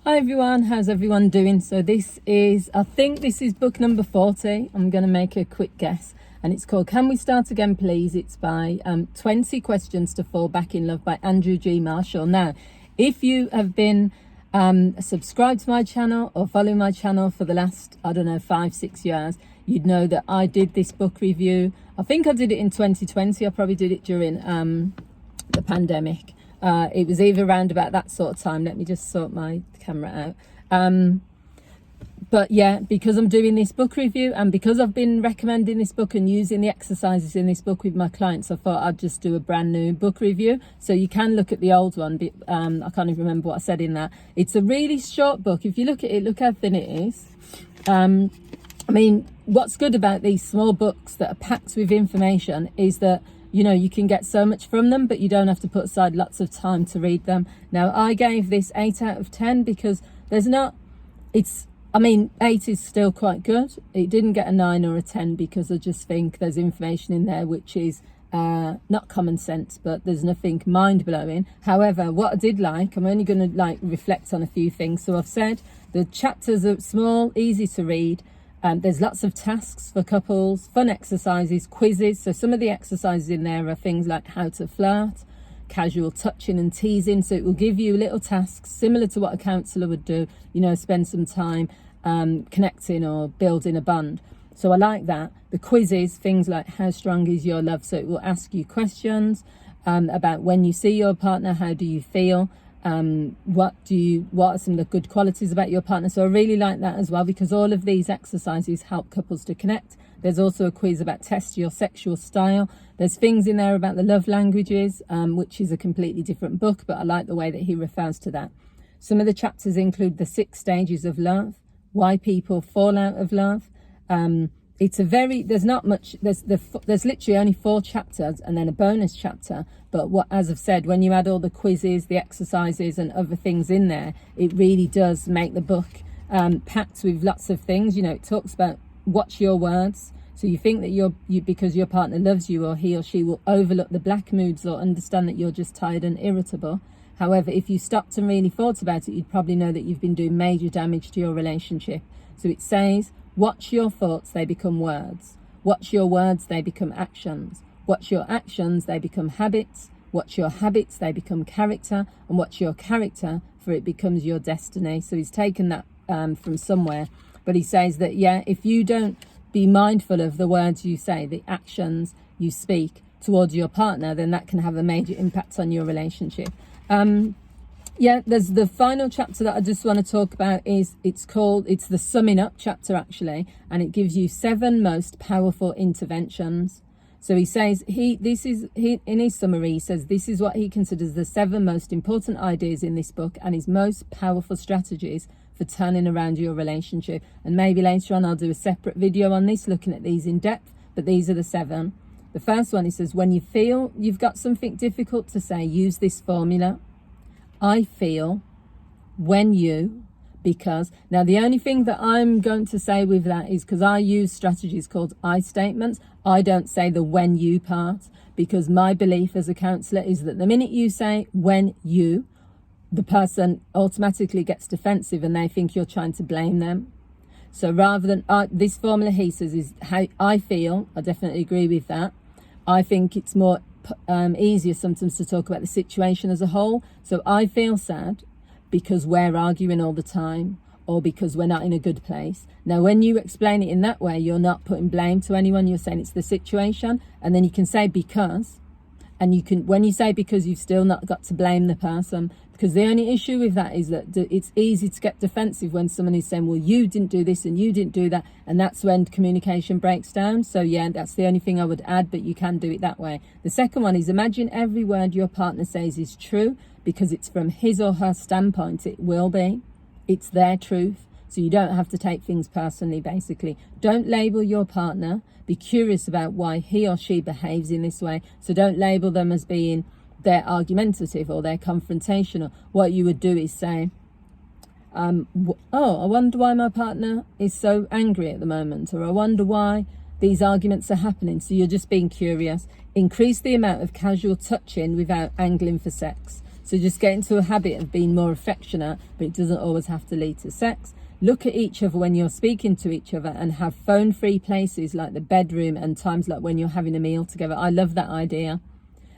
Hi everyone, how's everyone doing? So I think this is book number 40. I'm going to make a quick guess. And it's called Can We Start Again Please? It's by 20 Questions to Fall Back in Love by Andrew G. Marshall. Now, if you have been subscribed to my channel or following my channel for the last, 5-6 years, you'd know that I did this book review. I think I did it in 2020. I probably did it during the pandemic. It was either around about that sort of time. Let me just sort my camera out. But yeah, because I'm doing this book review and because I've been recommending this book and using the exercises in this book with my clients, I thought I'd just do a brand new book review. So you can look at the old one, but I can't even remember what I said in that. It's a really short book. If you look at it, look how thin it is. I mean, what's good about these small books that are packed with information is that you can get so much from them, but you don't have to put aside lots of time to read them. Now, I gave this 8 out of 10 because 8 is still quite good. It didn't get a 9 or a 10 because I just think there's information in there which is not common sense, but there's nothing mind-blowing. However, what I did like, I'm only going to reflect on a few things. So I've said the chapters are small, easy to read. There's lots of tasks for couples, fun exercises, quizzes. So some of the exercises in there are things like how to flirt, casual touching and teasing. So it will give you little tasks similar to what a counsellor would do, spend some time connecting or building a bond. So I like that. The quizzes, things like how strong is your love? So it will ask you questions about when you see your partner, how do you feel? What are some of the good qualities about your partner? So I really like that as well, because all of these exercises help couples to connect. There's also a quiz about test your sexual style. There's things in there about the love languages, which is a completely different book, but I like the way that he refers to that. Some of the chapters include the 6 stages of love, why people fall out of love. There's not much, there's literally only 4 chapters and then a bonus chapter. But as I've said, when you add all the quizzes, the exercises and other things in there, it really does make the book packed with lots of things. It talks about watch your words. So you think that because your partner loves you, or he or she will overlook the black moods or understand that you're just tired and irritable. However, if you stopped and really thought about it, you'd probably know that you've been doing major damage to your relationship. So it says, watch your thoughts, they become words. Watch your words, they become actions. Watch your actions, they become habits. Watch your habits, they become character. And watch your character, for it becomes your destiny. So he's taken that from somewhere. But he says that, if you don't be mindful of the words you say, the actions you speak towards your partner, then that can have a major impact on your relationship. There's the final chapter that I just want to talk about. It's the summing up chapter actually, and it gives you 7 most powerful interventions. So he says in his summary, he says this is what he considers the 7 most important ideas in this book and his most powerful strategies for turning around your relationship. And maybe later on I'll do a separate video on this, looking at these in depth, but these are the 7. The first one, he says, when you feel you've got something difficult to say, use this formula. I feel, when you, because. Now, the only thing that I'm going to say with that is because I use strategies called I statements. I don't say the when you part, because my belief as a counsellor is that the minute you say when you, the person automatically gets defensive and they think you're trying to blame them. So rather than this formula, he says, is how I feel. I definitely agree with that. I think it's more easier sometimes to talk about the situation as a whole. So I feel sad because we're arguing all the time, or because we're not in a good place. Now, when you explain it in that way, you're not putting blame to anyone. You're saying it's the situation, and then you can say because, and when you say because, you've still not got to blame the person. Because the only issue with that is that it's easy to get defensive when someone is saying, well, you didn't do this and you didn't do that. And that's when communication breaks down. So that's the only thing I would add, but you can do it that way. The second one is imagine every word your partner says is true, because it's from his or her standpoint. It will be. It's their truth. So you don't have to take things personally, basically. Don't label your partner. Be curious about why he or she behaves in this way. So don't label them as being they're argumentative or they're confrontational. What you would do is say, I wonder why my partner is so angry at the moment, or I wonder why these arguments are happening. So you're just being curious. Increase the amount of casual touching without angling for sex. So just get into a habit of being more affectionate, but it doesn't always have to lead to sex. Look at each other when you're speaking to each other, and have phone-free places like the bedroom and times like when you're having a meal together. I love that idea.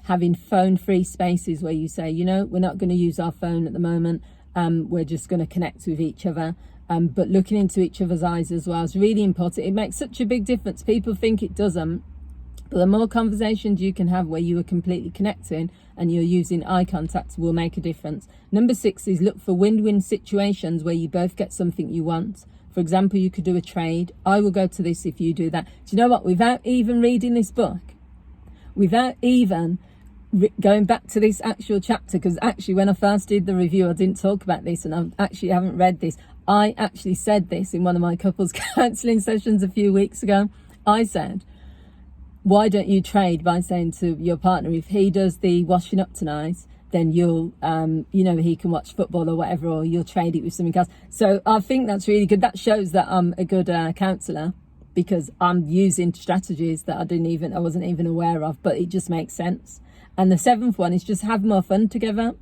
Having phone-free spaces where you say, you know, we're not going to use our phone at the moment. We're just going to connect with each other. But looking into each other's eyes as well is really important. It makes such a big difference. People think it doesn't. But the more conversations you can have where you are completely connecting and you're using eye contact will make a difference. Number 6 is look for win-win situations where you both get something you want. For example, you could do a trade. I will go to this if you do that. Do you know what? Without even reading this book, without even going back to this actual chapter, because actually when I first did the review, I didn't talk about this, and I actually haven't read this. I actually said this in one of my couples counselling sessions a few weeks ago. I said, why don't you trade by saying to your partner, if he does the washing up tonight, then you'll, he can watch football or whatever, or you'll trade it with something else. So I think that's really good. That shows that I'm a good counsellor, because I'm using strategies that I wasn't even aware of, but it just makes sense. And the 7th one is just have more fun together.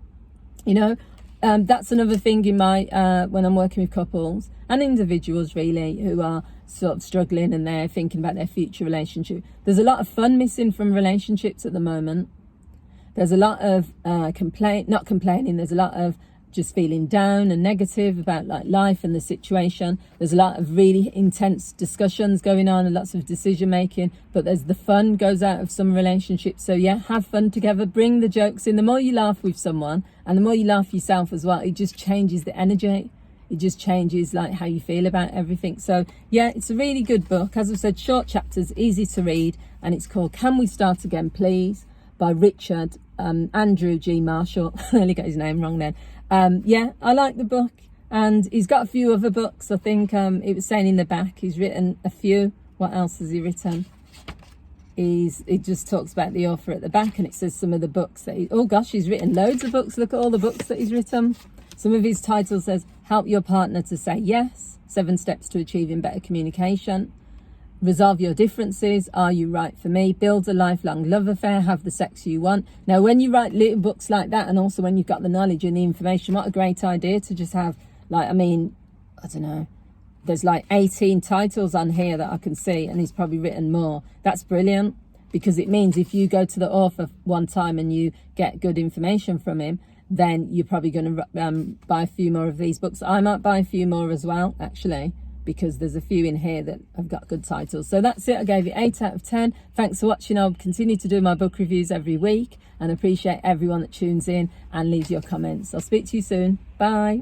That's another thing in my when I'm working with couples and individuals really who are sort of struggling and they're thinking about their future relationship. There's a lot of fun missing from relationships at the moment. There's a lot of not complaining. There's a lot of just feeling down and negative about like life and the situation. There's a lot of really intense discussions going on and lots of decision making, but there's the fun goes out of some relationships. So yeah, have fun together, bring the jokes in. The more you laugh with someone and the more you laugh yourself as well, it just changes the energy. It just changes like how you feel about everything. So yeah, it's a really good book. As I've said, short chapters, easy to read, and it's called Can We Start Again Please by Richard Andrew G. Marshall. I nearly got his name wrong then. Yeah, I like the book, and he's got a few other books. I think it was saying in the back he's written a few. What else has he written? It just talks about the author at the back, and it says some of the books that he's written loads of books. Look at all the books that he's written. Some of his titles says Help Your Partner to Say Yes, 7 Steps to Achieving Better Communication, Resolve Your Differences, Are You Right for Me, Build a Lifelong Love Affair, Have the Sex You Want. Now, when you write little books like that, and also when you've got the knowledge and the information, what a great idea to just have, I don't know, there's like 18 titles on here that I can see, and he's probably written more. That's brilliant, because it means if you go to the author one time and you get good information from him, then you're probably going to buy a few more of these books. I might buy a few more as well, actually, because there's a few in here that have got good titles. So that's it. I gave it 8 out of 10. Thanks for watching. I'll continue to do my book reviews every week, and appreciate everyone that tunes in and leaves your comments. I'll speak to you soon. Bye.